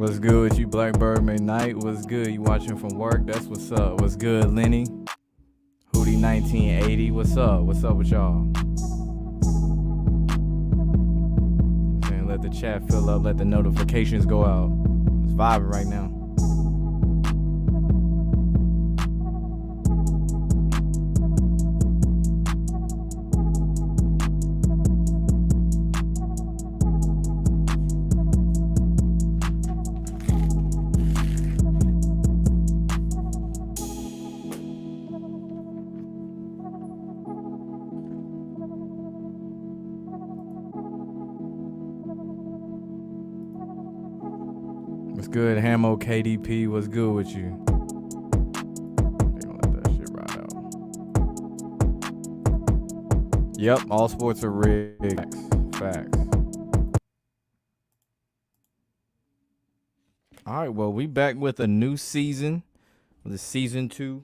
What's good with you, Blackbird McKnight? What's good? You watching from work? That's what's up. What's good, Lenny? Hootie 1980. What's up? What's up with y'all? Saying let the chat fill up, let the notifications go out. It's vibing right now. What's good, Hamo KDP? What's good with you? They gonna let that shit ride out. Yep, all sports are rigged. Facts. All right, well, we back with a new season. With season 2,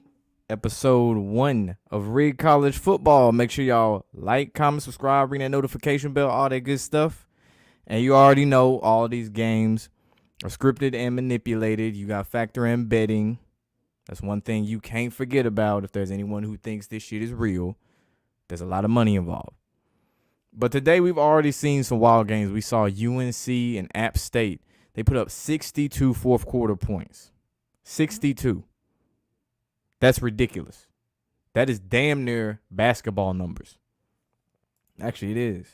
episode 1 of Rigged College Football. Make sure y'all like, comment, subscribe, ring that notification bell, all that good stuff. And you already know all these games are scripted and manipulated. You got factor in betting. That's one thing you can't forget about if there's anyone who thinks this shit is real. There's a lot of money involved. But today we've already seen some wild games. We saw UNC and App State. They put up 62 fourth quarter points. 62. That's ridiculous. That is damn near basketball numbers. Actually, it is.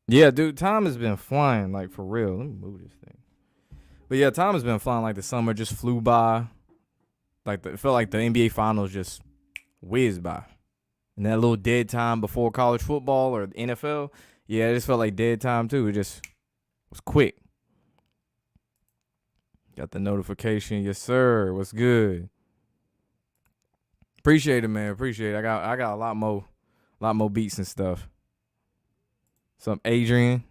Yeah, dude, time has been flying, like, for real. Let me move this thing. But yeah, time has been flying like the summer just flew by. Like it felt like the NBA Finals just whizzed by. And that little dead time before college football or the NFL, yeah, it just felt like dead time too. It just was quick. Got the notification, yes sir. What's good? Appreciate it, man. Appreciate it. I got a lot more beats and stuff. What's up, Adrian?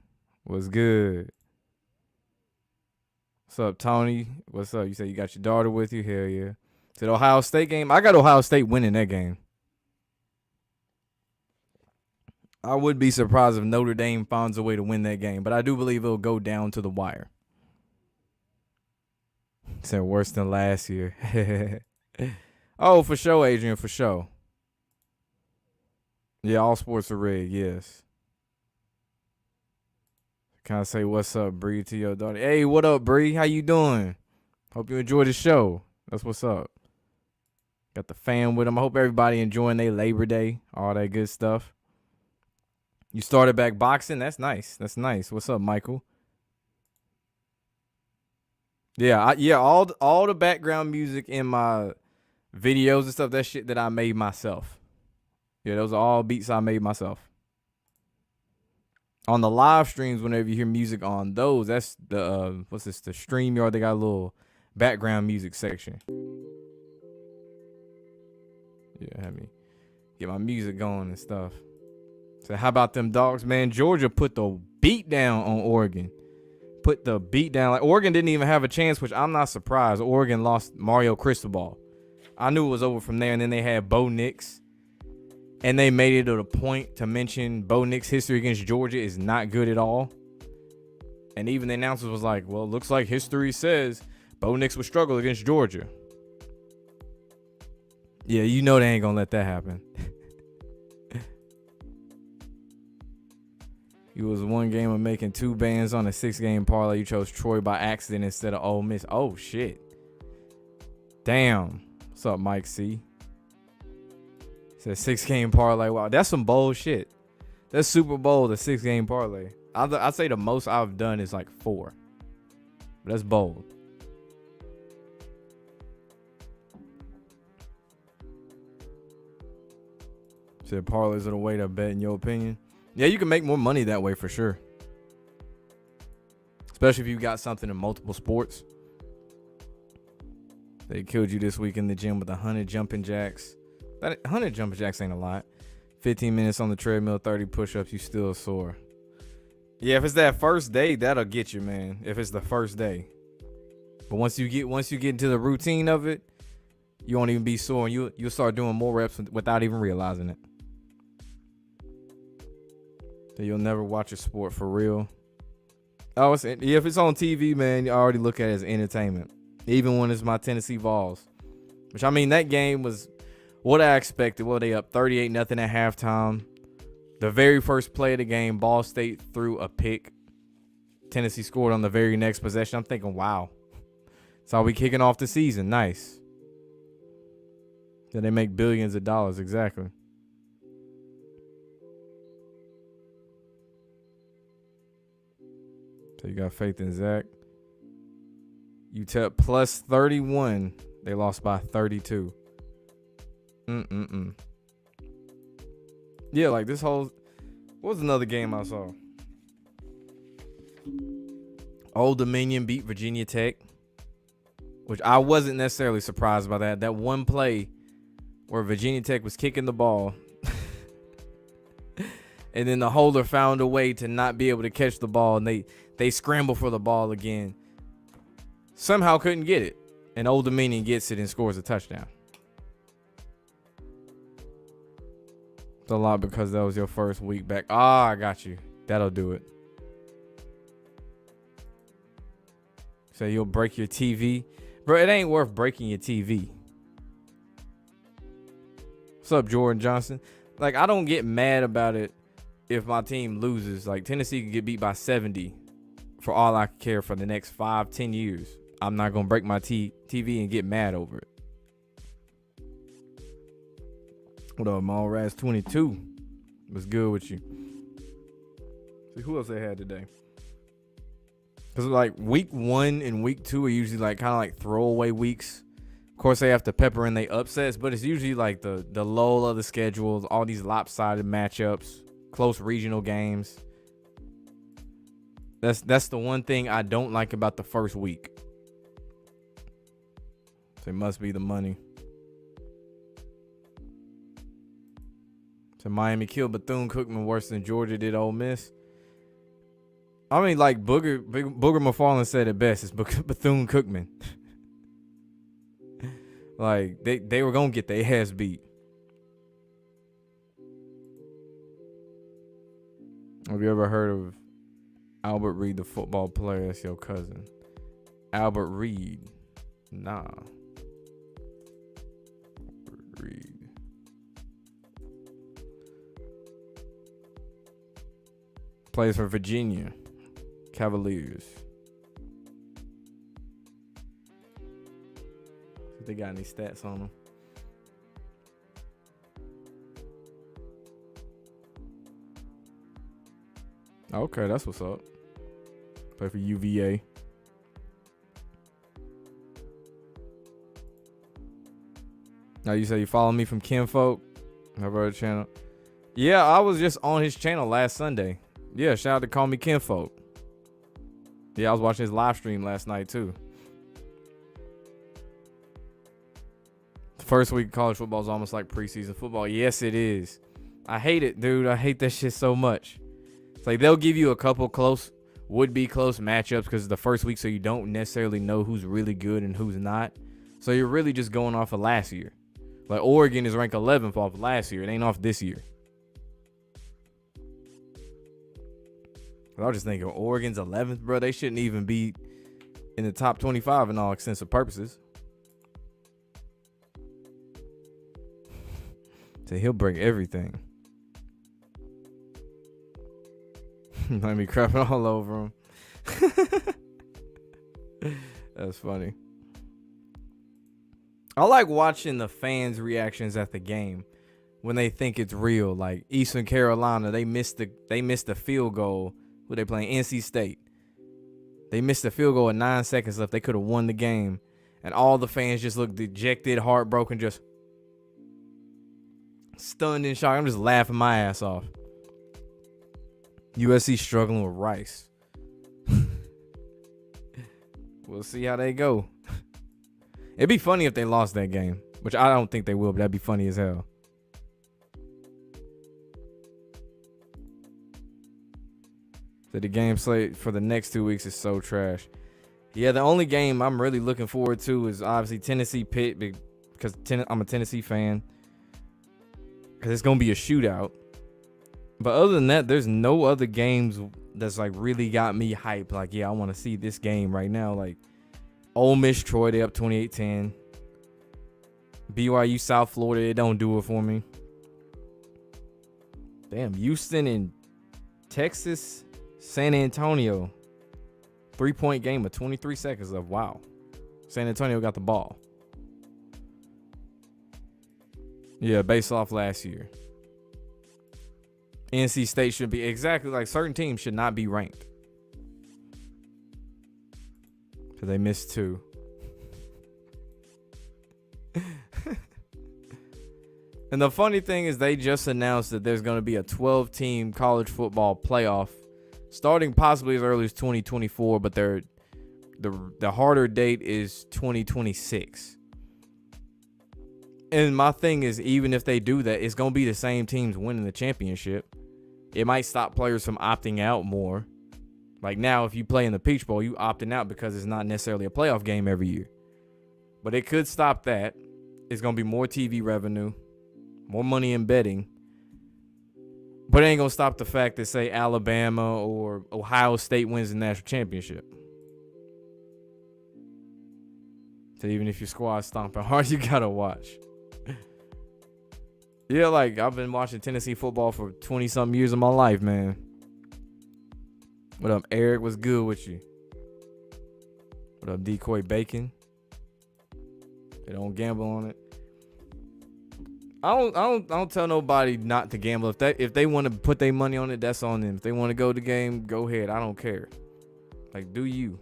What's good? What's up, Tony? What's up? You said you got your daughter with you? Hell yeah. Said Ohio State game? I got Ohio State winning that game. I would be surprised if Notre Dame finds a way to win that game, but I do believe it'll go down to the wire. Said worse than last year. Oh, for sure, Adrian, for sure. Yeah, all sports are rigged, yes. Kind of say what's up, Bree, to your daughter. Hey, what up, Bree? How you doing? Hope you enjoy the show. That's what's up. Got the fam with them. I hope everybody enjoying their Labor Day, all that good stuff. You started back boxing? That's nice. That's nice. What's up, Michael? Yeah, all the background music in my videos and stuff, that shit that I made myself. Yeah, those are all beats I made myself. On the live streams, whenever you hear music on those, that's the the StreamYard. They got a little background music section. Yeah, have me get my music going and stuff. So how about them dogs, man? Georgia put the beat down on Oregon. Put the beat down. Like Oregon didn't even have a chance, which I'm not surprised. Oregon lost Mario Cristobal. I knew it was over from there, and then they had Bo Nix. And they made it a point to mention Bo Nix' history against Georgia is not good at all. And even the announcers was like, well, it looks like history says Bo Nix would struggle against Georgia. Yeah, you know they ain't going to let that happen. He was one game of making 2 bands on a 6-game parlay. You chose Troy by accident instead of Ole Miss. Oh, shit. Damn. What's up, Mike C? Said 6-game parlay. Wow, that's some bold shit. That's super bold, a 6-game parlay. I'd say the most I've done is like 4. But that's bold. Said parlays are the way to bet, in your opinion. Yeah, you can make more money that way for sure. Especially if you got something in multiple sports. They killed you this week in the gym with 100 jumping jacks. That 100 jumping jacks ain't a lot. 15 minutes on the treadmill, 30 push-ups, you still sore. Yeah, if it's that first day, that'll get you, man. If it's the first day. But once you get into the routine of it, you won't even be sore, and you'll start doing more reps without even realizing it. So you'll never watch a sport for real. Oh, if it's on TV, man, you already look at it as entertainment. Even when it's my Tennessee Vols. Which, I mean, that game was what I expected. Well, they up 38-0 at halftime. The very first play of the game, Ball State threw a pick. Tennessee scored on the very next possession. I'm thinking, wow. That's how we kicking off the season. Nice. Then they make billions of dollars. Exactly. So you got faith in Zach. UTEP plus 31. They lost by 32. Yeah, like this whole... What was another game I saw? Old Dominion beat Virginia Tech. Which I wasn't necessarily surprised by that. That one play where Virginia Tech was kicking the ball. And then the holder found a way to not be able to catch the ball. And they scramble for the ball again. Somehow couldn't get it. And Old Dominion gets it and scores a touchdown. It's a lot because that was your first week back. I got you. That'll do it. So you'll break your TV. Bro, it ain't worth breaking your TV. What's up, Jordan Johnson? Like, I don't get mad about it if my team loses. Like, Tennessee can get beat by 70 for all I care for the next 5-10 years. I'm not going to break my TV and get mad over it. What up, Mallrats 22? What's good with you? See, who else they had today? Because, like, week 1 and week 2 are usually, like, kind of like throwaway weeks. Of course, they have to pepper in their upsets, but it's usually, like, the lull of the schedules, all these lopsided matchups, close regional games. That's the one thing I don't like about the first week. So it must be the money. So Miami killed Bethune-Cookman worse than Georgia did Ole Miss. I mean, like Booger McFarland said it best. It's Bethune-Cookman. Like, they were going to get their ass beat. Have you ever heard of Albert Reed, the football player? That's your cousin. Albert Reed. Nah. Albert Reed. Plays for Virginia Cavaliers. See if they got any stats on them. Okay, that's what's up. Play for UVA. Now you say you follow me from Kinfolk? My brother channel. Yeah, I was just on his channel last Sunday. Yeah, shout out to Call Me Kinfolk. Yeah, I was watching his live stream last night too. The first week of college football is almost like preseason football. Yes, it is. I hate it, dude. I hate that shit so much. It's like they'll give you a couple would-be close matchups because it's the first week, so you don't necessarily know who's really good and who's not. So you're really just going off of last year. Like Oregon is ranked 11th off of last year. It ain't off this year. I was just thinking, Oregon's 11th, bro. They shouldn't even be in the top 25 in all extensive purposes. So he'll break everything. Let me crapping all over him. That's funny. I like watching the fans' reactions at the game when they think it's real. Like Eastern Carolina, they missed the field goal. Who they playing? NC State. They missed the field goal with 9 seconds left. They could have won the game. And all the fans just looked dejected, heartbroken, just. Stunned in shock. I'm just laughing my ass off. USC struggling with Rice. We'll see how they go. It'd be funny if they lost that game, which I don't think they will, but that'd be funny as hell. So the game slate for the next 2 weeks is so trash. Yeah, the only game I'm really looking forward to is obviously Tennessee Pitt, because I'm a Tennessee fan. Because it's going to be a shootout. But other than that, there's no other games that's like really got me hyped. Like, yeah, I want to see this game right now. Like, Ole Miss, Troy, they up 28-10. BYU, South Florida, it don't do it for me. Damn, Houston and Texas, San Antonio. 3-point game of 23 seconds of wow. San Antonio got the ball. Yeah, based off last year. NC State should be exactly like certain teams should not be ranked. Because they missed 2. And the funny thing is they just announced that there's going to be a 12-team college football playoff starting possibly as early as 2024, but the harder date is 2026. And my thing is, even if they do that, it's going to be the same teams winning the championship. It might stop players from opting out more. Like now, if you play in the Peach Bowl, you opting out because it's not necessarily a playoff game every year. But it could stop that. It's going to be more TV revenue, more money in betting. But it ain't going to stop the fact that, say, Alabama or Ohio State wins the national championship. So even if your squad's stomping hard, you got to watch. Yeah, like, I've been watching Tennessee football for 20-something years of my life, man. What up, Eric? What's good with you? What up, Decoy Bacon? They don't gamble on it. I don't tell nobody not to gamble. If they want to put their money on it, that's on them. If they want to go to the game, go ahead. I don't care. Like, do you?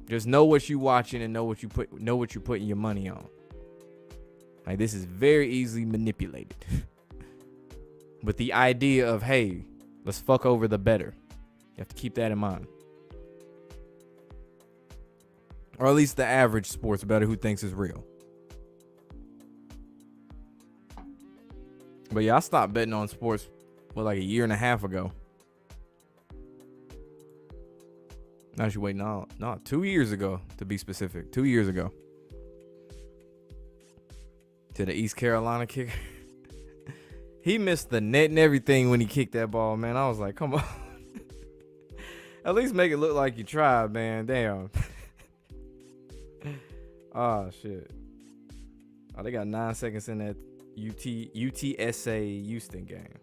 Just know what you watching and know what you're putting your money on. Like, this is very easily manipulated. With the idea of, hey, let's fuck over the better. You have to keep that in mind. Or at least the average sports bettor who thinks it's real. But yeah, I stopped betting on sports like a year and a half ago. Actually, wait, no, 2 years ago to be specific. 2 years ago. To the East Carolina kicker. He missed the net and everything when he kicked that ball, man. I was like, come on. At least make it look like you tried, man. Damn. Oh, shit. Oh, they got 9 seconds in that UTSA Houston game.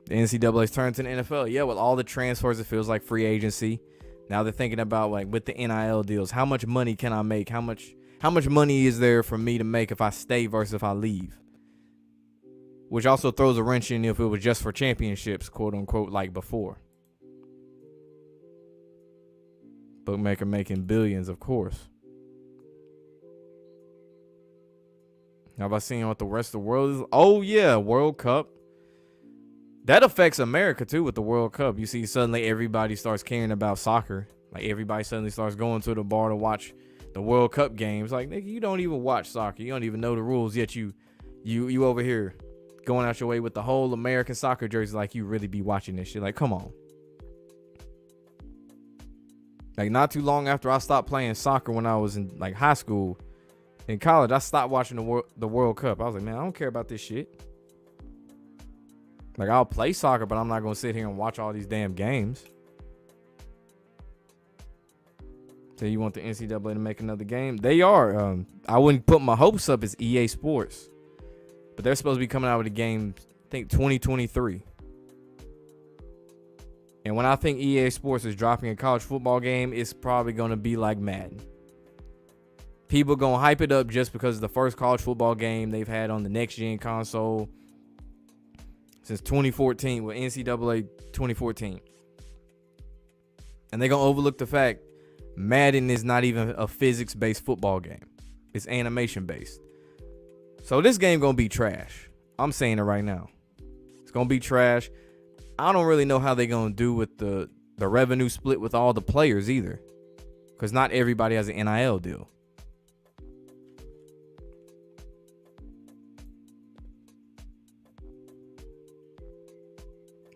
The NCAA's turned to the NFL. Yeah, with all the transfers, it feels like free agency. Now they're thinking about, like, with the NIL deals, how much money can I make? How much money is there for me to make if I stay versus if I leave? Which also throws a wrench in if it was just for championships, quote unquote, like before. Bookmaker making billions, of course. Now, have I seen what the rest of the world is? Oh, yeah, World Cup. That affects America, too, with the World Cup. You see, suddenly everybody starts caring about soccer. Like, everybody suddenly starts going to the bar to watch the World Cup games. Like, nigga, you don't even watch soccer. You don't even know the rules, yet you over here going out your way with the whole American soccer jersey like you really be watching this shit. Like, come on. Like, not too long after I stopped playing soccer when I was in, like, high school, in college, I stopped watching the World Cup. I was like, man, I don't care about this shit. Like, I'll play soccer, but I'm not going to sit here and watch all these damn games. So you want the NCAA to make another game? They are. I wouldn't put my hopes up as EA Sports. But they're supposed to be coming out with a game, I think, 2023. And when I think EA Sports is dropping a college football game, it's probably going to be like Madden. People going to hype it up just because it's the first college football game they've had on the next-gen console since 2014, with NCAA 2014. And they're going to overlook the fact Madden is not even a physics-based football game. It's animation-based. So this game going to be trash. I'm saying it right now. It's going to be trash. I don't really know how they're going to do with the revenue split with all the players either. Because not everybody has an NIL deal.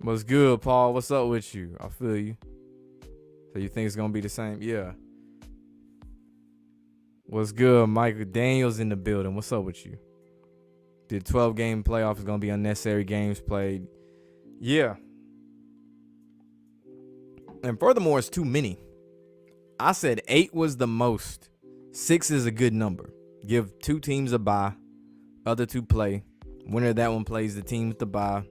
What's good, Paul? What's up with you? I feel you. So you think it's going to be the same? Yeah. What's good, Michael Daniels in the building? What's up with you? The 12-game playoff is going to be unnecessary games played. Yeah. And furthermore, it's too many. I said 8 was the most. 6 is a good number. Give 2 teams a bye. Other 2 play. Winner of that one plays the team with the bye.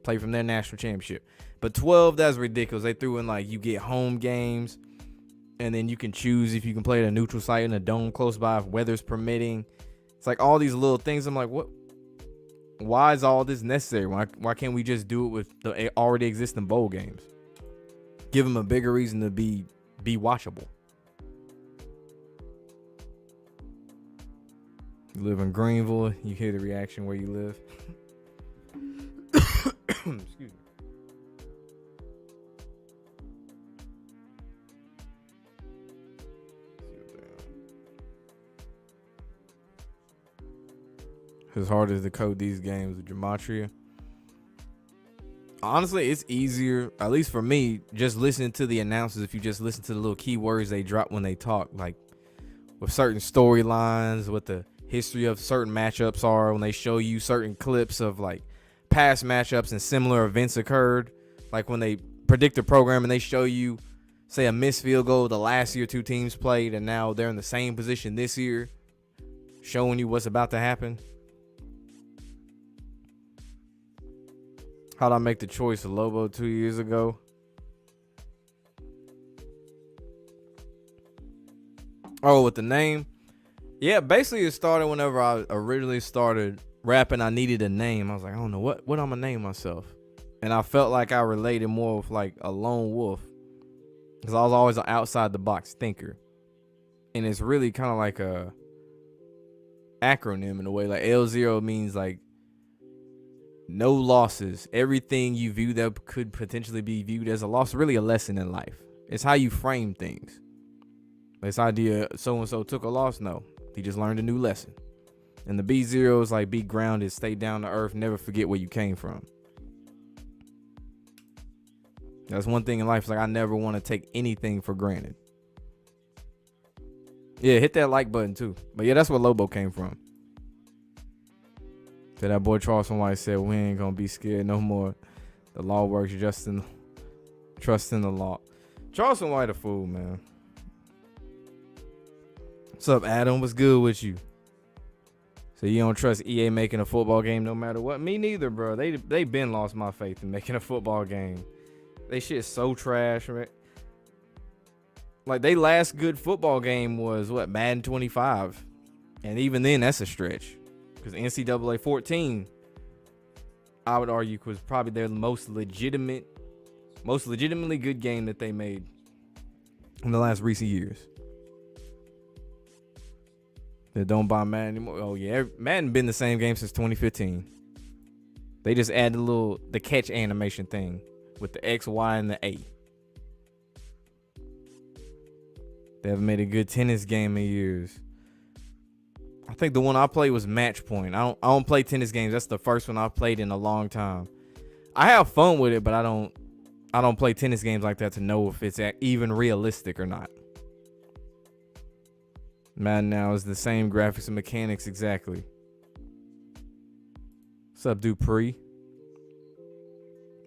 Play from their national championship. But 12, that's ridiculous. They threw in like you get home games. And then you can choose if you can play at a neutral site in a dome close by if weather's permitting. It's like all these little things. I'm like, what? Why is all this necessary? Why can't we just do it with the already existing bowl games? Give them a bigger reason to be watchable. You live in Greenville. You hear the reaction where you live. Excuse me. As hard as to code these games with gematria. Honestly, it's easier, at least for me, just listening to the announcers. If you just listen to the little keywords they drop when they talk, like with certain storylines, what the history of certain matchups are, when they show you certain clips of like past matchups and similar events occurred, like when they predict a program and they show you, say, a missed field goal the last year 2 teams played and now they're in the same position this year, showing you what's about to happen. How'd I make the choice of Lobo 2 years ago? Oh, with the name? Yeah, basically it started whenever I originally started rapping. I needed a name. I was like, I don't know what I'm gonna name myself. And I felt like I related more with like a lone wolf. Because I was always an outside the box thinker. And it's really kind of like a acronym in a way. Like L0 means like no losses. Everything you view that could potentially be viewed as a loss, really a lesson in life. It's how you frame things. This idea, so-and-so took a loss, no. He just learned a new lesson. And the B0 is like be grounded, stay down to earth, never forget where you came from. That's one thing in life. It's like I never want to take anything for granted. Yeah, hit that like button too. But yeah, that's where Lobo came from. That boy Charleston White said, we ain't gonna be scared no more. The law works just in trust in the law. Charleston White a fool, man. What's up, Adam? What's good with you? So you don't trust EA making a football game no matter what? Me neither, bro. They been lost my faith in making a football game. They shit so trash, right? Like they last good football game was what, Madden 25, and even then that's a stretch. Because NCAA 14, I would argue, was probably their most legitimately good game that they made in the last recent years. They don't buy Madden anymore. Oh yeah, Madden been the same game since 2015. They just added the catch animation thing with the X, Y, and the A. They haven't made a good tennis game in years. I think the one I played was Match Point. I don't play tennis games. That's the first one I've played in a long time. I have fun with it, but I don't play tennis games like that to know if it's even realistic or not. Madden now is the same graphics and mechanics exactly. What's up, Dupree?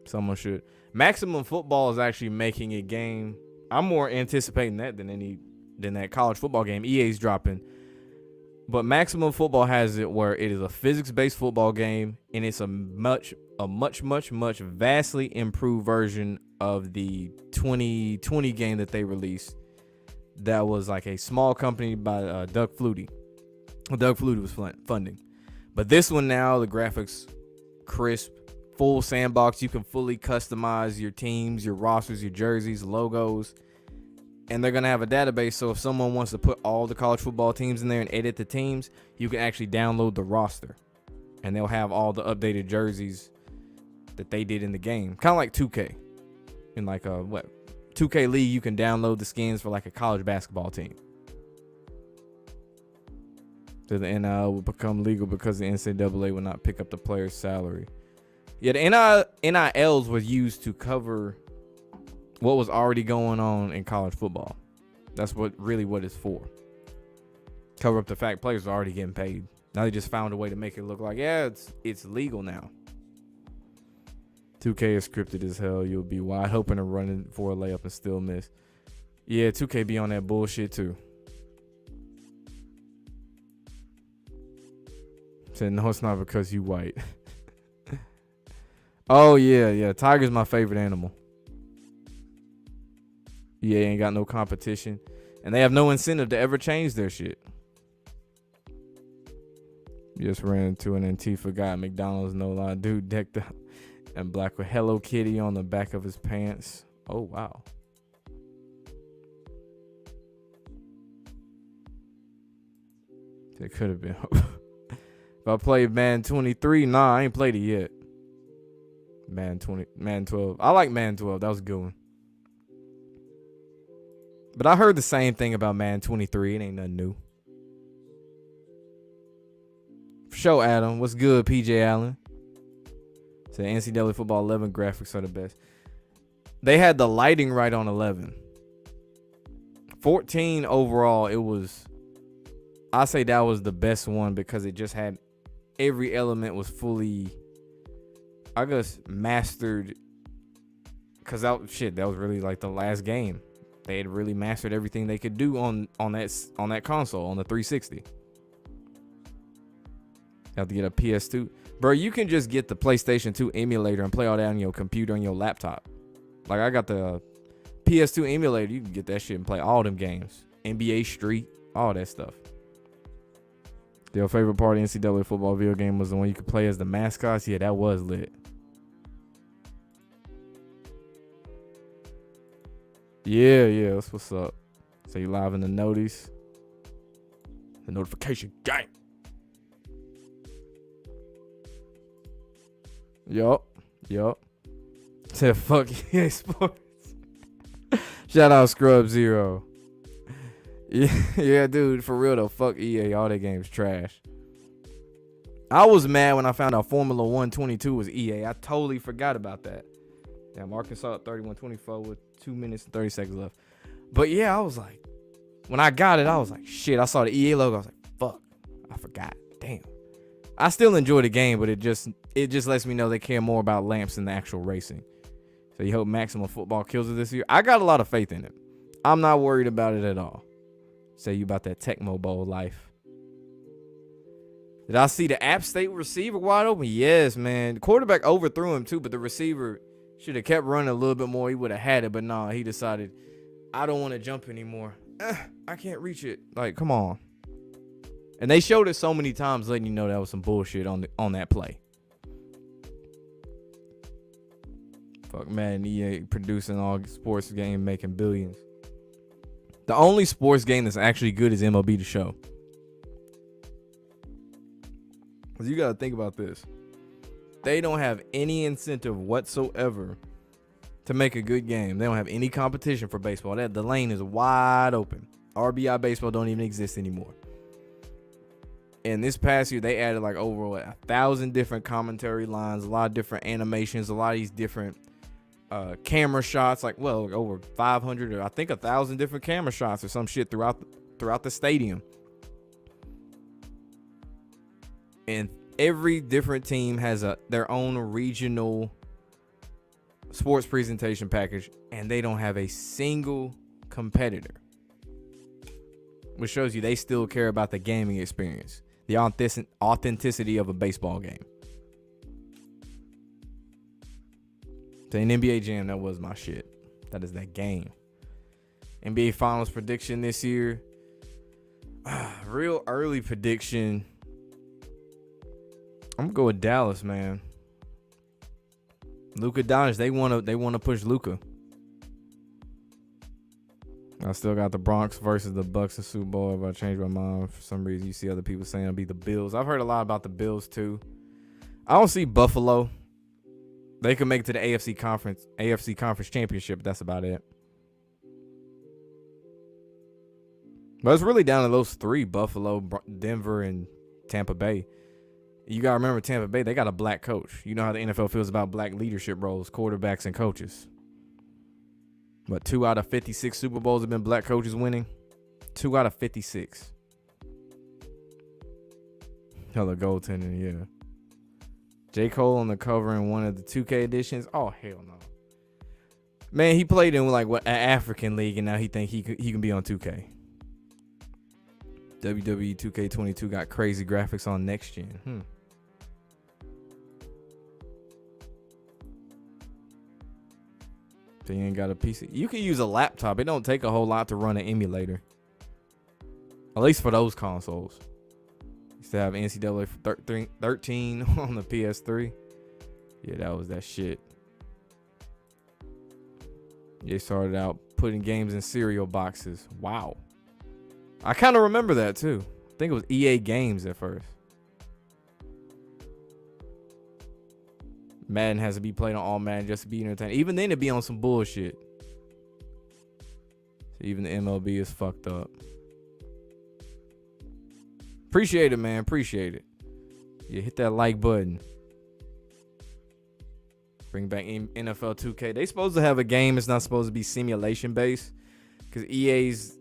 Someone should. Maximum Football is actually making a game. I'm more anticipating that than that college football game EA's dropping. But Maximum Football has it where it is a physics-based football game, and it's a much vastly improved version of the 2020 game that they released. That was like a small company by Doug Flutie. Doug Flutie was funding. But this one now, the graphics crisp, full sandbox. You can fully customize your teams, your rosters, your jerseys, logos. And they're going to have a database, so if someone wants to put all the college football teams in there and edit the teams, you can actually download the roster. And they'll have all the updated jerseys that they did in the game. Kind of like 2K. In like a, 2K League, you can download the skins for like a college basketball team. So the NIL will become legal because the NCAA will not pick up the player's salary. Yeah, the NILs was used to cover what was already going on in college football. That's what it's for. Cover up the fact players are already getting paid. Now they just found a way to make it look like, yeah, it's legal now. 2K is scripted as hell. You'll be wide open and running for a layup and still miss. Yeah, 2K be on that bullshit too. Said, no, it's not because you white. Oh, yeah. Tiger's my favorite animal. Yeah, ain't got no competition. And they have no incentive to ever change their shit. Just ran into an Antifa guy at McDonald's, no lie. Dude decked out in black with Hello Kitty on the back of his pants. Oh, wow. It could have been. If I played Madden 23, nah, I ain't played it yet. Madden 12. I like Madden 12. That was a good one. But I heard the same thing about Madden 23. It ain't nothing new. For sure, Adam. What's good, PJ Allen? Said NCAA Football 11 graphics are the best. They had the lighting right on 11. 14 overall, it was... I say that was the best one because it just had... Every element was fully... I guess mastered. Because that was really like the last game. They had really mastered everything they could do on that console, on the 360. You have to get a PS2. Bro, you can just get the PlayStation 2 emulator and play all that on your computer and your laptop. Like, I got the PS2 emulator. You can get that shit and play all them games. NBA Street, all that stuff. Your favorite part of NCAA football video game was the one you could play as the mascots? Yeah, that was lit. Yeah, that's what's up. So you live in the notice. The notification gang. Yup. Said fuck EA Sports. Shout out Scrub Zero. Yeah, dude, for real though, fuck EA. All their games trash. I was mad when I found out Formula 122 was EA. I totally forgot about that. Damn, Arkansas 31-24 with 2 minutes and 30 seconds left. But yeah, I was like, when I got it, I was like, shit. I saw the EA logo. I was like, fuck, I forgot. Damn. I still enjoy the game, but it just lets me know they care more about lamps than the actual racing. So you hope Maximum Football kills it this year. I got a lot of faith in it. I'm not worried about it at all. Say you about that Tecmo Bowl life. Did I see the App State receiver wide open? Yes, man. The quarterback overthrew him too, but the receiver should have kept running a little bit more. He would have had it, but nah, he decided, I don't want to jump anymore. I can't reach it. Like, come on. And they showed it so many times, letting you know that was some bullshit on that play. Fuck, man, EA producing all sports game, making billions. The only sports game that's actually good is MLB The Show. Because you got to think about this. They don't have any incentive whatsoever to make a good game. They don't have any competition for baseball. The lane is wide open. RBI baseball don't even exist anymore. And this past year, they added like over 1,000 different commentary lines, a lot of different animations, a lot of these different camera shots, like, well, over 500 or I think 1,000 different camera shots or some shit throughout the stadium. And every different team has their own regional sports presentation package, and they don't have a single competitor, which shows you they still care about the gaming experience, the authenticity of a baseball game. So in NBA Jam, that was my shit. That is that game. NBA Finals prediction this year. Real early prediction. I'm gonna go with Dallas, man. Luka Doncic, they wanna push Luka. I still got the Bronx versus the Bucks in Super Bowl. If I change my mind for some reason, you see other people saying it'll be the Bills. I've heard a lot about the Bills too. I don't see Buffalo. They could make it to the AFC Conference Championship. That's about it. But it's really down to those three: Buffalo, Denver, and Tampa Bay. You got to remember Tampa Bay, they got a black coach. You know how the NFL feels about black leadership roles, quarterbacks, and coaches. But 2 out of 56 Super Bowls have been black coaches winning. 2 out of 56. Hella goaltending, yeah. J. Cole on the cover in one of the 2K editions. Oh, hell no. Man, he played in like an African league, and now he think he can be on 2K. WWE 2K22 got crazy graphics on next gen. So you ain't got a PC. You can use a laptop. It don't take a whole lot to run an emulator. At least for those consoles. Used to have NCAA 13 on the PS3. Yeah, that was that shit. They started out putting games in cereal boxes. Wow. I kind of remember that too. I think it was EA Games at first. Madden has to be played on all Madden just to be entertained. Even then, it'd be on some bullshit. So even the MLB is fucked up. Appreciate it, man. Appreciate it. Yeah, hit that like button. Bring back NFL 2K. They supposed to have a game. It's not supposed to be simulation based. Because EA's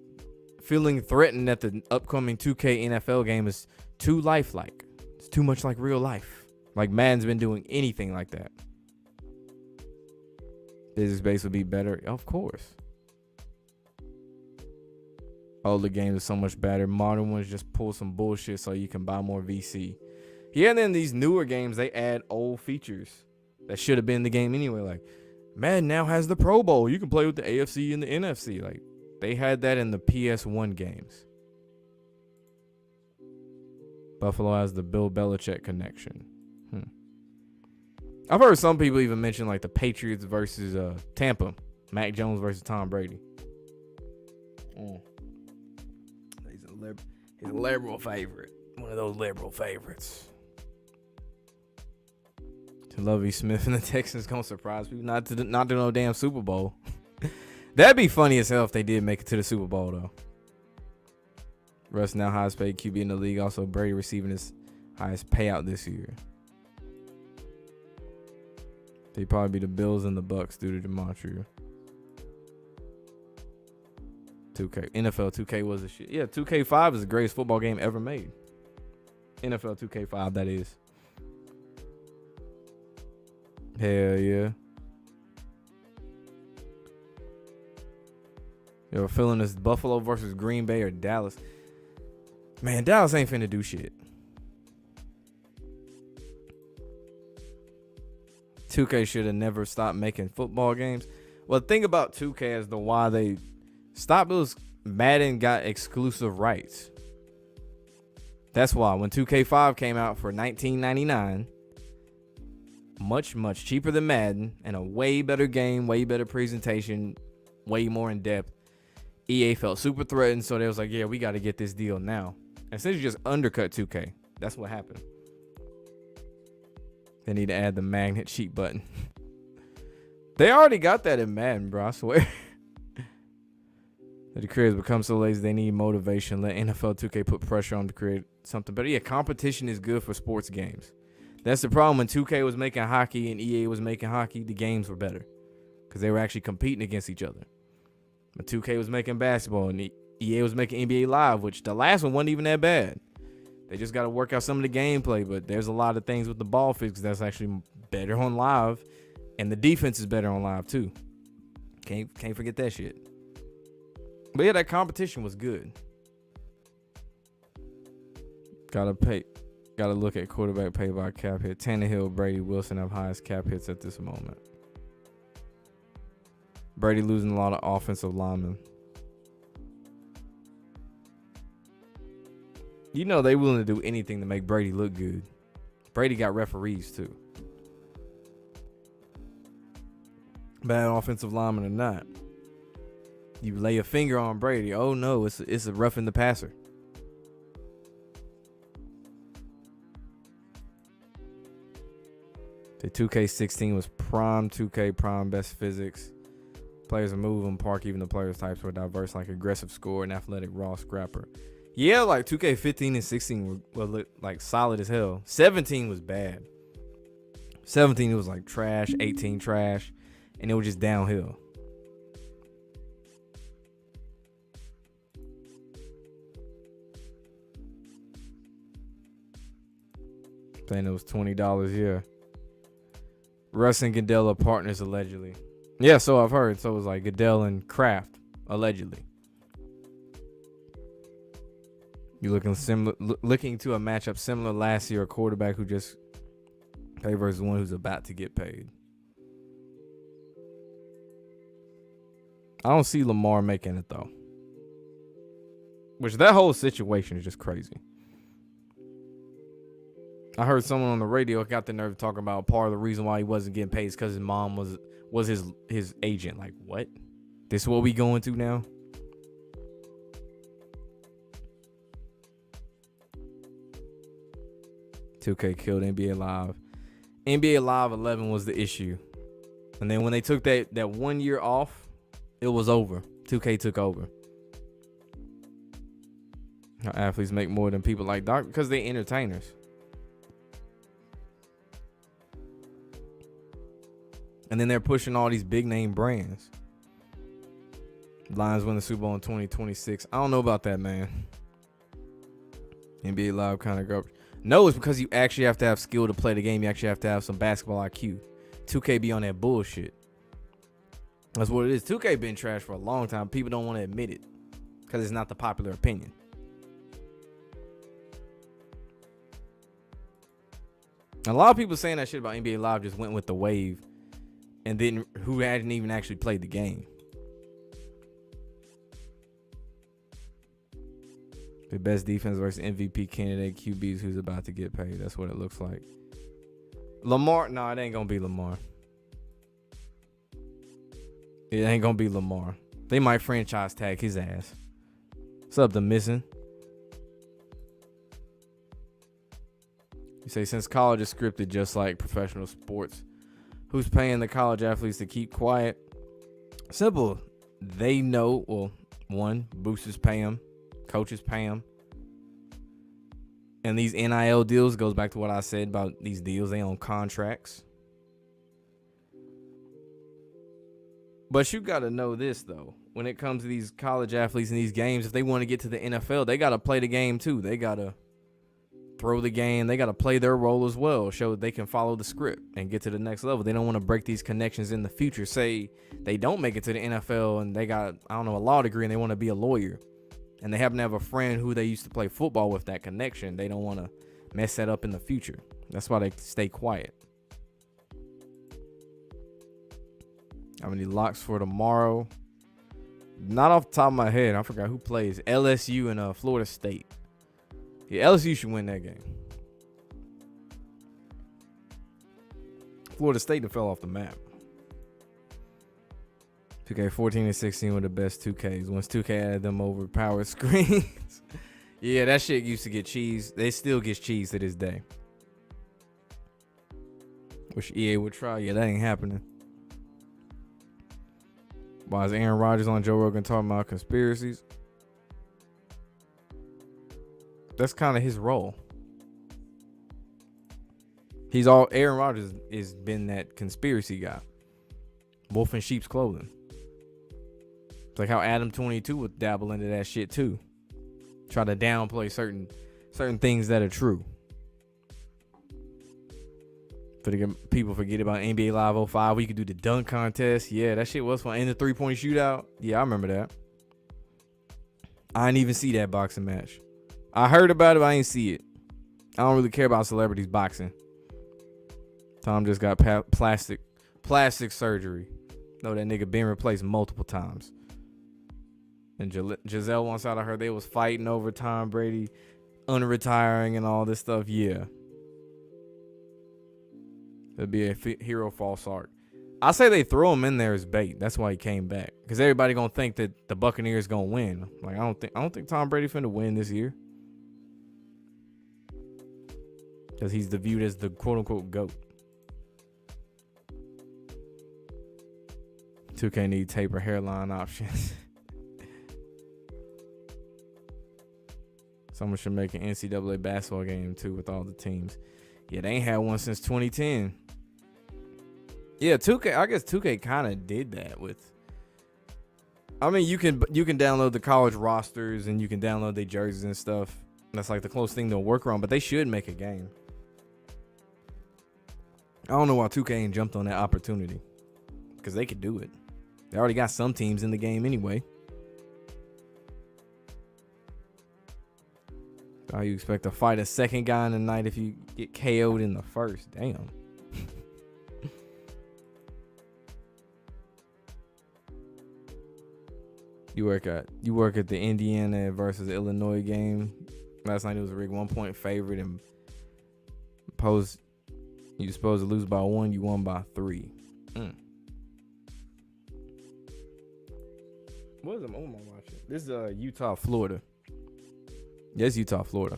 feeling threatened that the upcoming 2K NFL game is too lifelike. It's too much like real life. Like Madden's been doing anything like that. Business base would be better. Of course. Older games are so much better. Modern ones just pull some bullshit so you can buy more VC. Yeah, and then these newer games, they add old features that should have been in the game anyway. Like, Madden now has the Pro Bowl. You can play with the AFC and the NFC. Like, they had that in the PS1 games. Buffalo has the Bill Belichick connection. I've heard some people even mention like the Patriots versus Tampa. Mac Jones versus Tom Brady. He's a liberal favorite. One of those liberal favorites. To Lovie Smith and the Texans gonna surprise people. Not to no damn Super Bowl. That'd be funny as hell if they did make it to the Super Bowl though. Russ now highest paid QB in the league. Also Brady receiving his highest payout this year. They'd probably be the Bills and the Bucks due to gematria. 2K. NFL 2K was a shit. Yeah, 2K5 is the greatest football game ever made. NFL 2K5, that is. Hell yeah. Yo, feeling this Buffalo versus Green Bay or Dallas. Man, Dallas ain't finna do shit. 2K should have never stopped making football games. Well, the thing about 2K as to why they stopped was Madden got exclusive rights. That's why when 2K5 came out for $19.99, much cheaper than Madden and a way better game, way better presentation, way more in depth. EA felt super threatened, so they was like, yeah, we got to get this deal now. And since you just undercut 2K, that's what happened. They need to add the magnet cheat button. They already got that in Madden, bro. I swear. The creators become so lazy they need motivation. Let NFL 2K put pressure on to create something better. Yeah, competition is good for sports games. That's the problem. When 2K was making hockey and EA was making hockey, the games were better because they were actually competing against each other. But 2K was making basketball and EA was making NBA Live, which the last one wasn't even that bad. They just got to work out some of the gameplay, but there's a lot of things with the ball physics that's actually better on live, and the defense is better on live too. Can't forget that shit. But yeah, that competition was good. Gotta look at quarterback pay by cap hit. Tannehill, Brady, Wilson have highest cap hits at this moment. Brady losing a lot of offensive linemen. You know they willing to do anything to make Brady look good. Brady got referees too. Bad offensive lineman or not. You lay a finger on Brady. Oh no, it's a roughing the passer. The 2K16 was prime 2K, prime best physics. Players are moving, park, even the players' types were diverse, like aggressive scorer and athletic raw scrapper. Yeah, like 2K15 and 16 were look like solid as hell. 17 was bad. 17 it was like trash, 18 trash, and it was just downhill. Saying it was $20, yeah. Russ and Goodell are partners allegedly. Yeah, so I've heard. So it was like Goodell and Kraft allegedly. You looking to a matchup similar last year, a quarterback who just paid versus one who's about to get paid. I don't see Lamar making it though. Which that whole situation is just crazy. I heard someone on the radio got the nerve to talk about part of the reason why he wasn't getting paid is because his mom was his agent. Like, what? This is what we going to now? $2K killed NBA Live. NBA Live 11 was the issue. And then when they took that 1 year off, it was over. 2K took over. How athletes make more than people like Doc because they entertainers. And then they're pushing all these big name brands. Lions win the Super Bowl in 2026. I don't know about that, man. NBA Live kind of garbage. No, it's because you actually have to have skill to play the game. You actually have to have some basketball IQ. 2K be on that bullshit. That's what it is. 2K been trash for a long time. People don't want to admit it because it's not the popular opinion. A lot of people saying that shit about NBA Live just went with the wave and then who hadn't even actually played the game. The best defense versus MVP candidate QBs who's about to get paid. That's what it looks like. Lamar, no, it ain't gonna be Lamar. It ain't gonna be Lamar. They might franchise tag his ass. What's up, the missing? You say since college is scripted just like professional sports, who's paying the college athletes to keep quiet? Simple. They know, well, one, boosters pay them, coaches pay them. And these NIL deals goes back to what I said about these deals. They own contracts. But you got to know this, though. When it comes to these college athletes in these games, if they want to get to the NFL, they got to play the game, too. They got to throw the game. They got to play their role as well. Show that they can follow the script and get to the next level. They don't want to break these connections in the future. Say they don't make it to the NFL and they got, I don't know, a law degree and they want to be a lawyer. And they happen to have a friend who they used to play football with that connection. They don't want to mess that up in the future. That's why they stay quiet. How many locks for tomorrow? Not off the top of my head. I forgot who plays. LSU and Florida State. Yeah, LSU should win that game. Florida State fell off the map. 2K14 and 16 were the best 2Ks. Once 2K added them over power screens. Yeah, that shit used to get cheese. They still get cheese to this day. Wish EA would try. Yeah, that ain't happening. Why is Aaron Rodgers on Joe Rogan talking about conspiracies? That's kind of his role. Aaron Rodgers has been that conspiracy guy. Wolf in sheep's clothing. It's like how Adam 22 would dabble into that shit too. Try to downplay certain things that are true. People forget about NBA Live 05. We could do the dunk contest. Yeah, that shit was fun. And the 3-point shootout. Yeah, I remember that. I didn't even see that boxing match. I heard about it, but I didn't see it. I don't really care about celebrities boxing. Tom just got plastic surgery. No, that nigga been replaced multiple times. And Giselle, once out of her, they was fighting over Tom Brady unretiring and all this stuff. Yeah. It'd be a hero false arc. I say they throw him in there as bait. That's why he came back. Because everybody gonna think that the Buccaneers gonna win. Like I don't think Tom Brady finna win this year. Because he's viewed as the quote unquote GOAT. 2K need taper hairline options. Someone should make an NCAA basketball game too with all the teams. Yeah, they ain't had one since 2010. Yeah, 2K. I guess 2K kind of did that with. I mean, you can download the college rosters and you can download their jerseys and stuff. That's like the closest thing they'll work around. But they should make a game. I don't know why 2K ain't jumped on that opportunity, because they could do it. They already got some teams in the game anyway. How you expect to fight a second guy in the night if you get KO'd in the first? Damn. You work at the Indiana versus Illinois game. Last night it was a rigged 1-point favorite, and you supposed to lose by 1, you won by 3. What am I watching? This is Utah, Florida. Yes, Utah, Florida.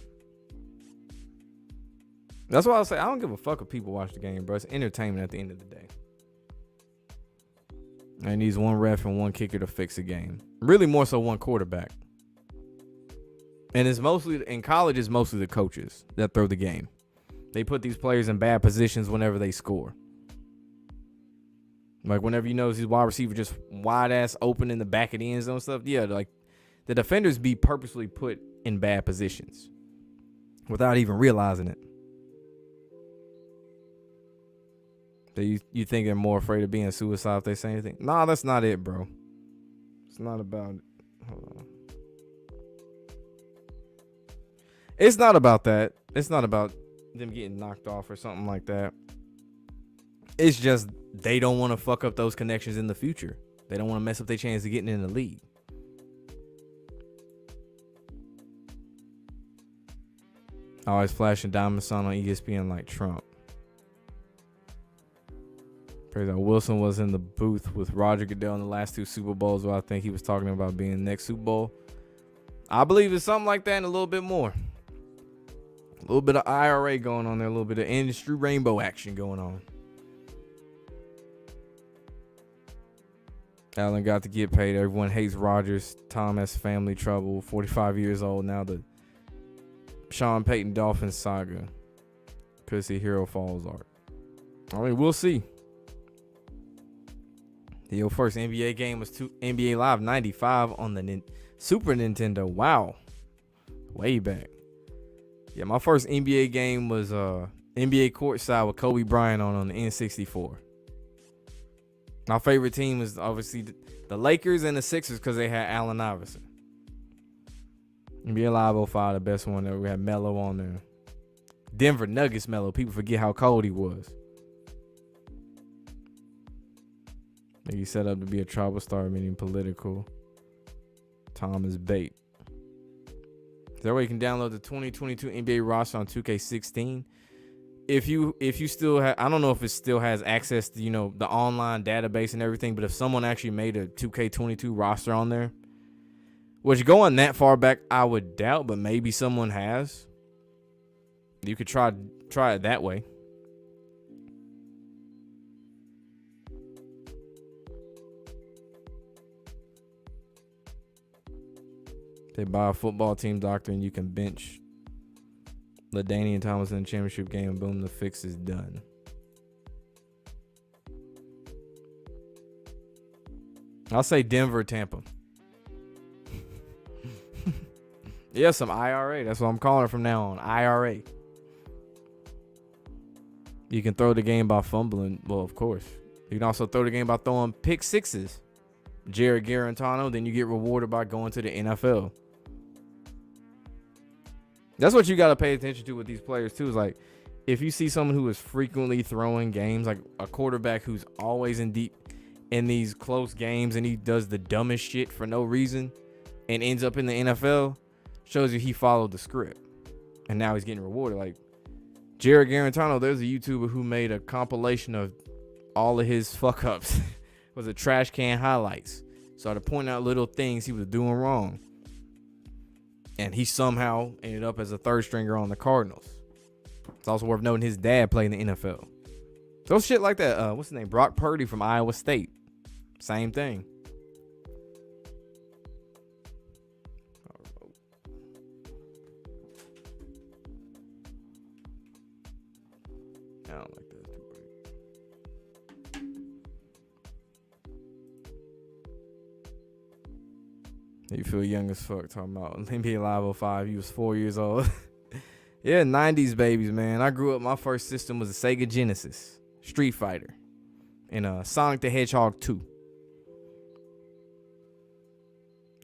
That's why I say I don't give a fuck if people watch the game, bro. It's entertainment at the end of the day. And needs one ref and one kicker to fix a game. Really, more so one quarterback. And it's mostly in college. It's mostly the coaches that throw the game. They put these players in bad positions whenever they score. Like whenever you notice these wide receivers just wide ass open in the back of the end zone stuff. Yeah, like the defenders be purposely put in bad positions without even realizing it. You think they're more afraid of being suicide if they say anything? Nah, that's not it, bro. It's not about it. Hold on. It's not about that. It's not about them getting knocked off or something like that. It's just they don't want to fuck up those connections in the future. They don't want to mess up their chance of getting in the league. Always flashing diamond sign on ESPN like Trump. Praise God. Wilson was in the booth with Roger Goodell in the last 2 Super Bowls, where I think he was talking about being the next Super Bowl. I believe it's something like that and a little bit more. A little bit of IRA going on there, a little bit of industry rainbow action going on. Allen got to get paid. Everyone hates Rodgers. Tom has family trouble. 45 years old now. The Sean Payton Dolphins saga. Could see Hero Falls art. I mean, we'll see. Your first NBA game was NBA Live 95 on the Super Nintendo. Wow. Way back. Yeah, my first NBA game was NBA courtside with Kobe Bryant on the N64. My favorite team was obviously the Lakers and the Sixers because they had Allen Iverson. NBA Live 05, the best one there. We had Melo on there. Denver Nuggets Melo. People forget how cold he was. He set up to be a tribal star, meaning political. Tom is bait. That way you can download the 2022 NBA roster on 2K16. If you still have, I don't know if it still has access to, the online database and everything, but if someone actually made a 2K22 roster on there, which going that far back, I would doubt, but maybe someone has. You could try it that way. They buy a football team doctor and you can bench LaDainian Thomas in the championship game, and boom, the fix is done. I'll say Denver, Tampa. Yeah, some IRA. That's what I'm calling it from now on. IRA. You can throw the game by fumbling. Well, of course. You can also throw the game by throwing pick sixes. Jared Garantano, then you get rewarded by going to the NFL. That's what you got to pay attention to with these players, too. Is like, if you see someone who is frequently throwing games, like a quarterback who's always in these close games and he does the dumbest shit for no reason and ends up in the NFL, shows you he followed the script. And now he's getting rewarded. Like, Jared Garantano, there's a YouTuber who made a compilation of all of his fuck ups. Was a trash can highlights. Started pointing out little things he was doing wrong. And he somehow ended up as a third stringer on the Cardinals. It's also worth noting his dad played in the NFL. So shit like that. What's his name? Brock Purdy from Iowa State. Same thing. I don't like that. You feel young as fuck talking about NBA Live 05. He was 4 years old. Yeah, 90s babies, man. I grew up, my first system was a Sega Genesis, Street Fighter, and Sonic the Hedgehog 2.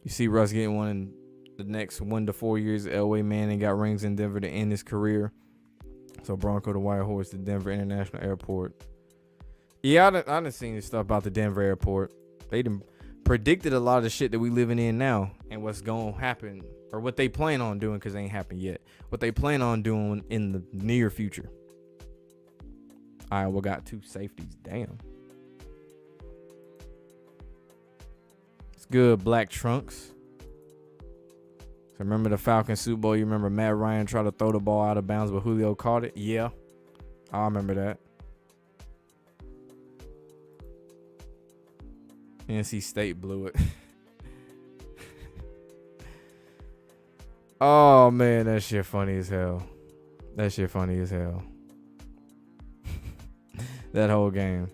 You see Russ getting one in the next 1 to 4 years. Elway Manning got rings in Denver to end his career. So Bronco the White Horse to Denver International Airport. Yeah, I done seen this stuff about the Denver airport. They done predicted a lot of the shit that we living in now and what's going to happen, or what they plan on doing, because they ain't happened yet. What they plan on doing in the near future. Iowa got 2 safeties. Damn. It's good, Black Trunks. So remember the Falcons Super Bowl? You remember Matt Ryan tried to throw the ball out of bounds, but Julio caught it? Yeah. I remember that. NC State blew it. Oh, man, that shit funny as hell. That shit funny as hell. That whole game.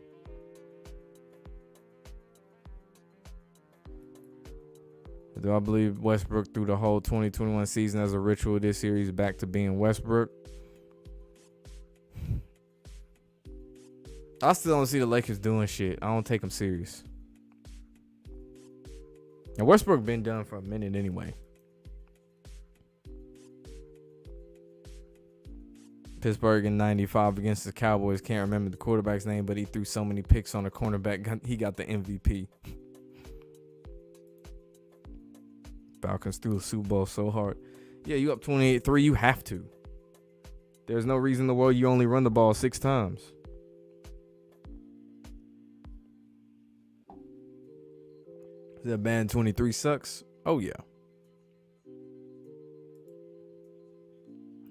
Do I believe Westbrook through the whole 2021 season as a ritual this series back to being Westbrook? I still don't see the Lakers doing shit. I don't take them serious. And Westbrook been done for a minute anyway. Pittsburgh in 95 against the Cowboys. Can't remember the quarterback's name, but he threw so many picks on the cornerback. He got the MVP. Falcons threw the Super Bowl so hard. Yeah, you up 28-3. You have to. There's no reason in the world you only run the ball 6 times. Is that band 23 sucks? Oh, yeah.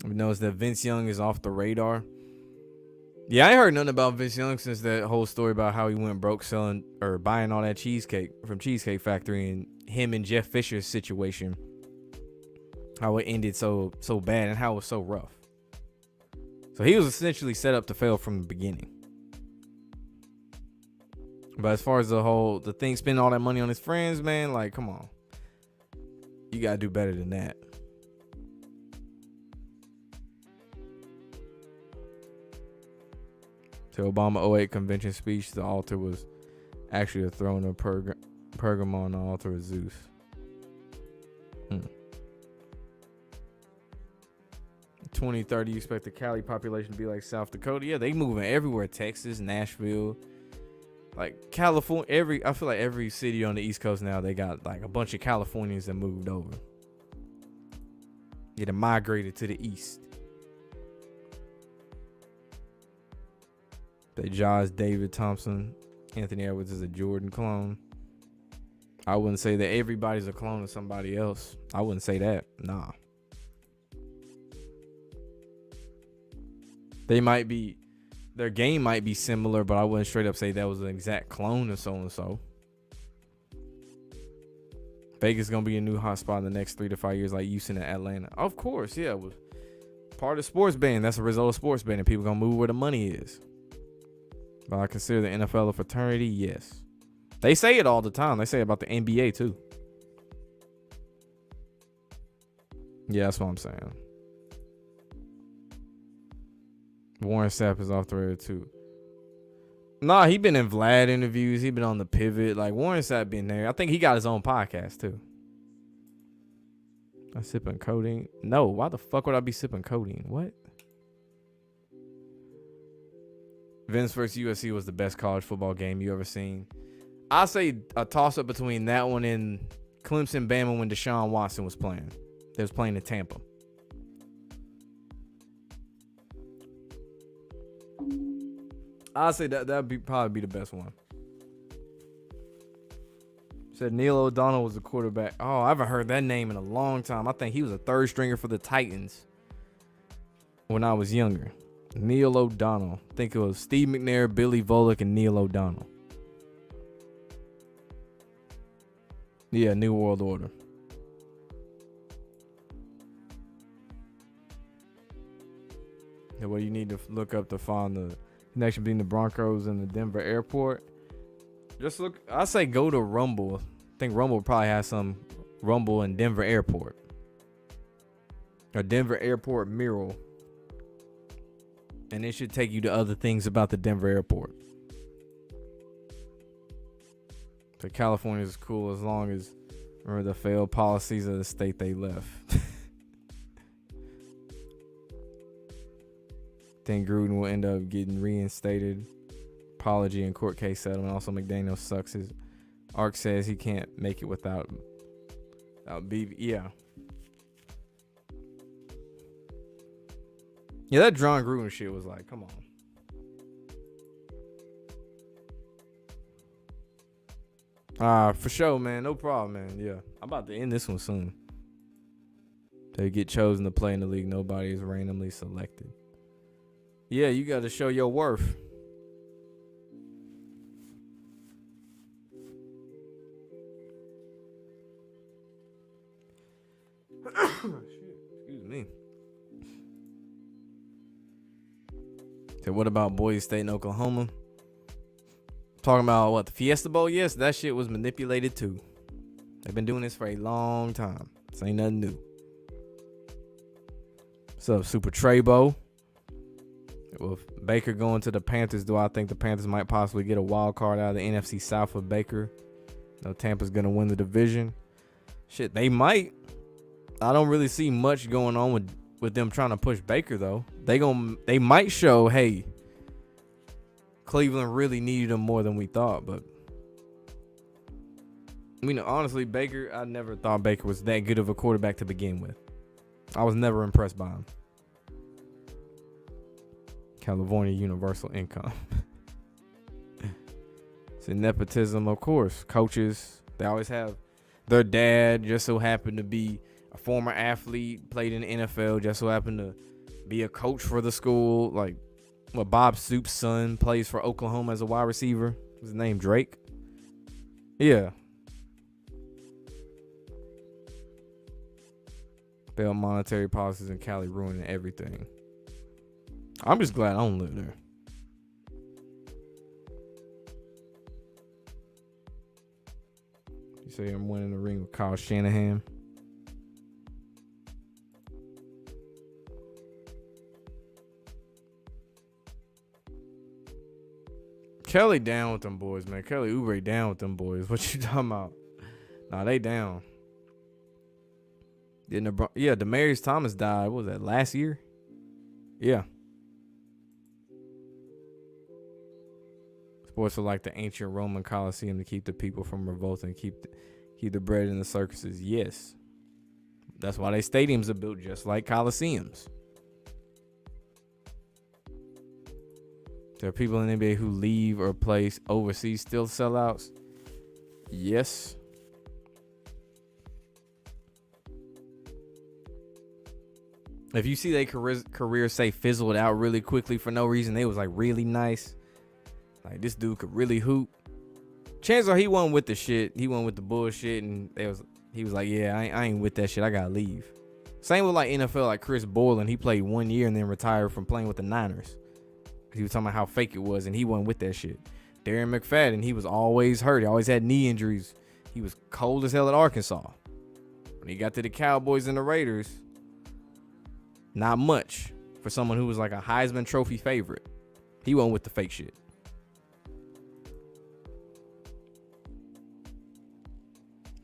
We noticed that Vince Young is off the radar. Yeah, I ain't heard nothing about Vince Young since that whole story about how he went broke selling or buying all that cheesecake from Cheesecake Factory, and him and Jeff Fisher's situation, how it ended so bad and how it was so rough. So he was essentially set up to fail from the beginning. But as far as the thing, spending all that money on his friends, man, like, come on. You got to do better than that. The Obama 08 convention speech, the altar was actually a throne of Pergamon on the altar of Zeus. 2030, you expect the Cali population to be like South Dakota? Yeah, they moving everywhere. Texas, Nashville, like California. I feel like every city on the East Coast now, they got like a bunch of Californians that moved over. Yeah, they migrated to the east. That Josh David Thompson, Anthony Edwards is a Jordan clone. I wouldn't say that everybody's a clone of somebody else. I wouldn't say that. Nah. They might be, their game might be similar, but I wouldn't straight up say that was an exact clone of so-and-so. Vegas is going to be a new hotspot in the next 3 to 5 years like Houston and Atlanta. Of course, yeah. With part of sports betting. That's a result of sports betting. People going to move where the money is. But I consider the NFL a fraternity, yes. They say it all the time. They say it about the NBA too. Yeah, that's what I'm saying. Warren Sapp is off the radar too. Nah, he been in Vlad interviews. He been on the Pivot. Like, Warren Sapp been there. I think he got his own podcast too. I'm sipping codeine. No, why the fuck would I be sipping codeine? What? Vince versus USC was the best college football game you ever seen. I say a toss-up between that one and Clemson Bama when Deshaun Watson was playing. They was playing in Tampa. I'll say that'd be probably be the best one. Said Neil O'Donnell was the quarterback. Oh, I haven't heard that name in a long time. I think he was a third stringer for the Titans when I was younger. Neil O'Donnell. I think it was Steve McNair, Billy Volek, and Neil O'Donnell. Yeah, New World Order. Yeah, what you need to look up to find the connection between the Broncos and the Denver airport. Just look. I say go to Rumble. I think Rumble probably has some Rumble in Denver airport. Or Denver airport mural. And it should take you to other things about the Denver airport. So California is cool as long as, remember, the failed policies of the state they left. Think Gruden will end up getting reinstated. Apology and court case settlement. Also, McDaniel sucks. His Ark says he can't make it without BB. Yeah. Yeah, that John Gruden shit was like, come on. For sure, man. No problem, man. Yeah. I'm about to end this one soon. They get chosen to play in the league. Nobody is randomly selected. Yeah, you got to show your worth. Excuse me. So what about Boise State and Oklahoma? Talking about what, the Fiesta Bowl? Yes, that shit was manipulated too. They've been doing this for a long time. This ain't nothing new. What's up, Super Trebo? With Baker going to the Panthers, do I think the Panthers might possibly get a wild card out of the NFC South with Baker? No, Tampa's gonna win the division. Shit, they might. I don't really see much going on with them trying to push Baker though. They might show, hey, Cleveland really needed him more than we thought, but I mean, honestly, Baker, I never thought Baker was that good of a quarterback to begin with. I was never impressed by him. California universal income. It's nepotism, of course. Coaches, they always have their dad just so happened to be a former athlete, played in the NFL, just so happened to be a coach for the school. Like, Bob Stoops' son plays for Oklahoma as a wide receiver. What's his name, Drake? Yeah. Failed monetary policies in Cali ruining everything. I'm just glad I don't live there. You say I'm winning the ring with Kyle Shanahan. Kelly down with them boys, man. Kelly Oubre down with them boys. What you talking about? Nah, they down. Demaryius Thomas died. What was that, last year? Yeah. Sports are like the ancient Roman Colosseum to keep the people from revolting, keep the bread in the circuses. Yes. That's why they stadiums are built just like Coliseums. There are people in the NBA who leave or play overseas still sellouts. Yes. If you see their career say fizzled out really quickly for no reason, they was like really nice. Like, this dude could really hoop. Chances are he wasn't with the shit. He wasn't with the bullshit, and he was like, yeah, I ain't with that shit. I gotta leave. Same with like NFL, like Chris Boylan. He played 1 year and then retired from playing with the Niners. He was talking about how fake it was, and he wasn't with that shit. Darren McFadden, he was always hurt. He always had knee injuries. He was cold as hell at Arkansas. When he got to the Cowboys and the Raiders, not much for someone who was like a Heisman Trophy favorite. He wasn't with the fake shit.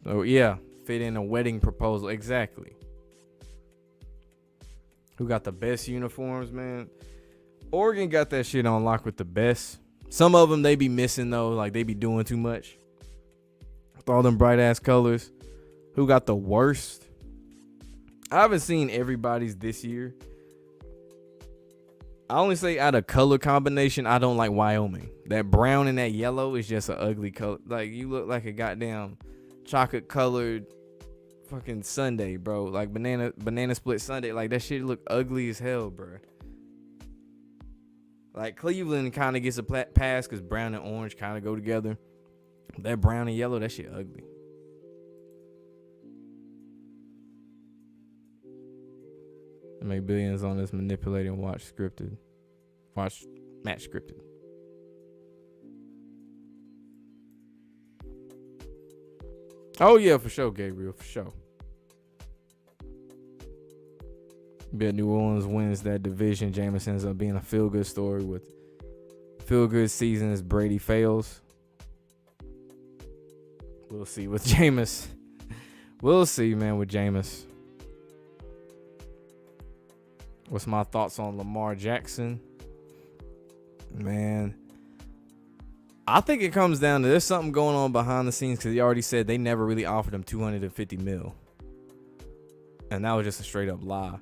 So, yeah, fit in a wedding proposal. Exactly. Who got the best uniforms, man? Oregon got that shit on lock with the best. Some of them they be missing, though. Like, they be doing too much. With all them bright-ass colors. Who got the worst? I haven't seen everybody's this year. I only say out of color combination, I don't like Wyoming. That brown and that yellow is just an ugly color. Like, you look like a goddamn chocolate colored fucking sundae, bro. Like banana split sundae. Like, that shit look ugly as hell, bro. Like, Cleveland kind of gets a pass because brown and orange kind of go together. That brown and yellow, that shit ugly. They make billions on this manipulating match scripted. Oh yeah, for sure, Gabriel, for sure. Bet New Orleans wins that division. Jameis ends up being a feel-good story with feel-good season as Brady fails. We'll see with Jameis. We'll see, man, with Jameis. What's my thoughts on Lamar Jackson? Man, I think it comes down to there's something going on behind the scenes because he already said they never really offered him $250 million. And that was just a straight up lie.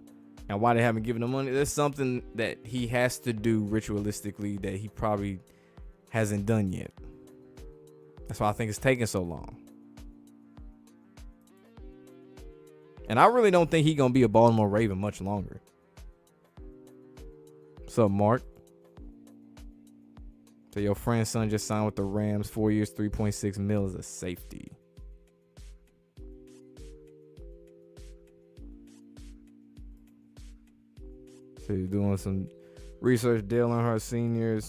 And why they haven't given him money, there's something that he has to do ritualistically that he probably hasn't done yet. That's why I think it's taking so long. And I really don't think he's going to be a Baltimore Raven much longer. What's up, Mark? So your friend's son just signed with the Rams, 4 years, $3.6 million as a safety. So he's doing some research. Dale Earnhardt senior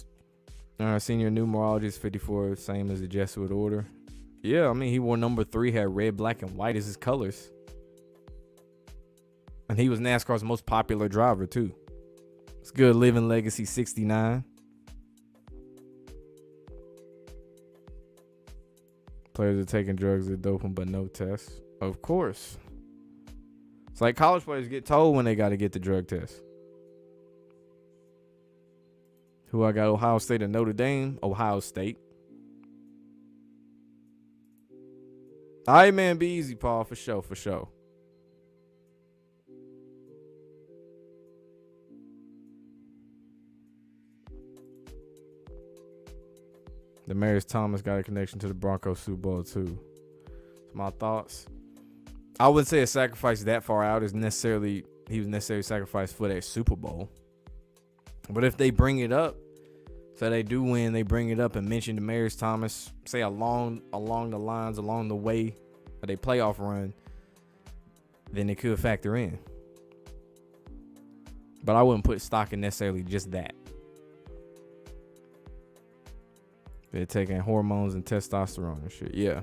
numerology is 54, same as the Jesuit order. Yeah, I mean, he wore number 3, had red, black, and white as his colors. And he was NASCAR's most popular driver, too. It's good living legacy, 69. Players are taking drugs or doping, but no tests. Of course. It's like college players get told when they got to get the drug test. Who I got? Ohio State and Notre Dame. Ohio State. All right, man. Be easy, Paul. For sure. For sure. Demaryius Thomas got a connection to the Broncos Super Bowl too. So my thoughts. I wouldn't say a sacrifice that far out is necessarily he was necessarily sacrificed for that Super Bowl. But if they bring it up, so they do win, they bring it up and mention Demaryius Thomas, say along the lines, along the way of their playoff run, then it could factor in. But I wouldn't put stock in necessarily just that. They're taking hormones and testosterone and shit. Yeah.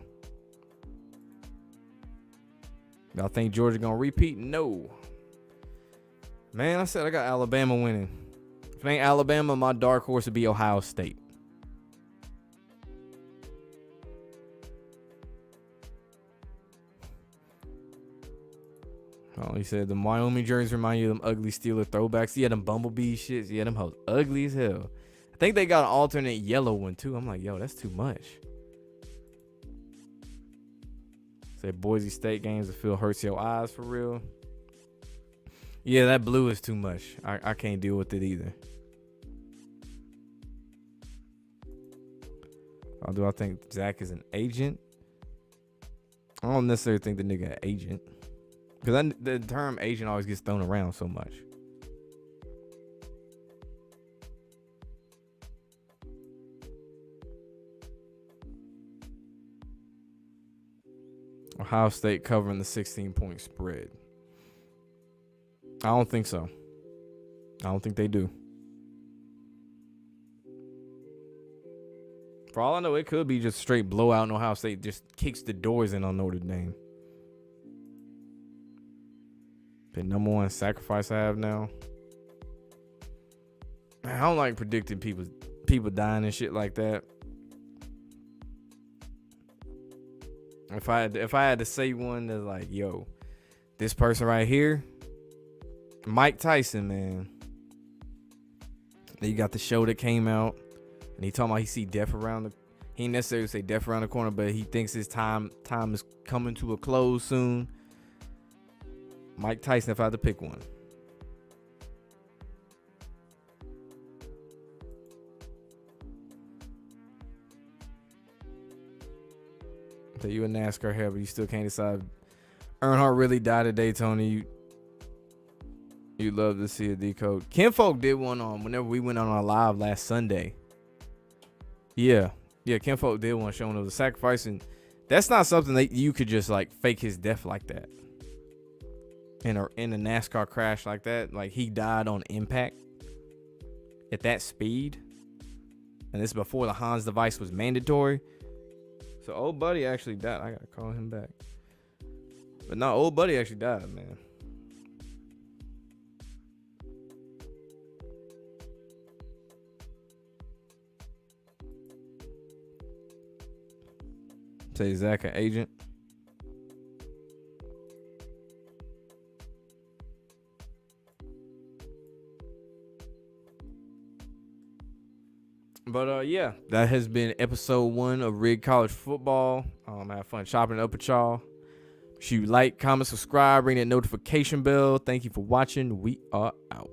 Y'all think Georgia gonna repeat? No. Man, I said I got Alabama winning. If it ain't Alabama, my dark horse would be Ohio State. Oh, he said the Wyoming jerseys remind you of them ugly Steeler throwbacks. Yeah, them Bumblebee shits. Yeah, them hoes ugly as hell. I think they got an alternate yellow one too. I'm like, yo, that's too much. Said Boise State games that feel hurts your eyes for real. Yeah, that blue is too much. I can't deal with it either. Do I think Zach is an agent? I don't necessarily think the nigga an agent. Because the term agent always gets thrown around so much. Ohio State covering the 16-point spread. I don't think so. I don't think they do. For all I know, it could be just straight blowout and Ohio State just kicks the doors in on Notre Dame. The number one sacrifice I have now. Man, I don't like predicting people dying and shit like that. If I had to say one that's like, yo, this person right here, Mike Tyson, man. Then you got the show that came out, and he talking about he see death around the. He ain't necessarily say death around the corner, but he thinks his time is coming to a close soon. Mike Tyson, if I had to pick one. that you a NASCAR head, but you still can't decide. Earnhardt really died at Daytona. You love to see a decode. Kinfolk did one on whenever we went on our live last Sunday. Yeah, Kinfolk did one showing of the sacrifice, and that's not something that you could just like fake his death like that. In a NASCAR crash like that, like he died on impact at that speed, and this is before the Hans device was mandatory. So old buddy actually died. I gotta call him back. But no, old buddy actually died, man. Say Zach an agent. But yeah, that has been episode 1 of Rig College Football. Have fun chopping it up with y'all. Make sure you like, comment, subscribe, ring that notification bell. Thank you for watching. We are out.